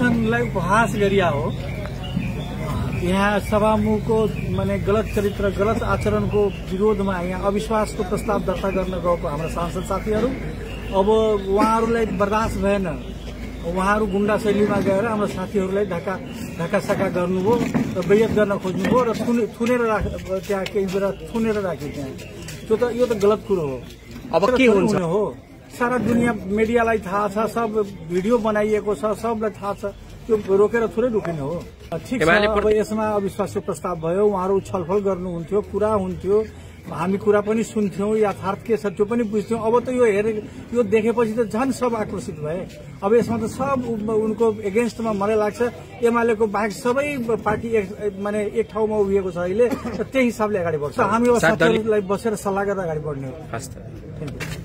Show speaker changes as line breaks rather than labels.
शासनलाई उपहास गरिया हो। यहाँ सभामुखको माने गलत चरित्र गलत आचरणको विरोधमा यहाँ अविश्वासको प्रस्ताव दर्ता गर्न गएको हाम्रा सांसद साथीहरू अब उहाँहरूलाई बर्दाश्त भएन। उहाँहरू गुण्डा शैलीमा गएर हाम्रो साथीहरूलाई ढाकासाका गर्नुभयो र बेइज्जत गर्न खोज्नुभयो र थुनेर त्यहाँ केही बेला थुनेर राख्यो त्यहाँ। यो त गलत कुरो हो।
अब के हुन्छ
हो सारा दुनियाँ मिडियालाई थाहा छ, सब भिडियो बनाइएको छ, सबलाई थाहा छ। त्यो रोकेर थोरै रोकिने हो। ठिक छ, अब यसमा अविश्वासको प्रस्ताव भयो, उहाँहरू छलफल गर्नुहुन्थ्यो, कुरा हुन्थ्यो, हामी कुरा पनि सुन्थ्यौं, यथार्थ के छ त्यो पनि बुझ्थ्यौं। अब त यो देखेपछि त झन् सब आक्रोशित भए। अब यसमा त सब उनको एगेन्स्टमा मलाई लाग्छ एमालेको बाहेक सबै पार्टी माने एक ठाउँमा उभिएको छ अहिले, त्यही हिसाबले अगाडि बढ्छ। हामी अब साथीहरूलाई बसेर सल्लाह गरेर अगाडि बढ्ने हो।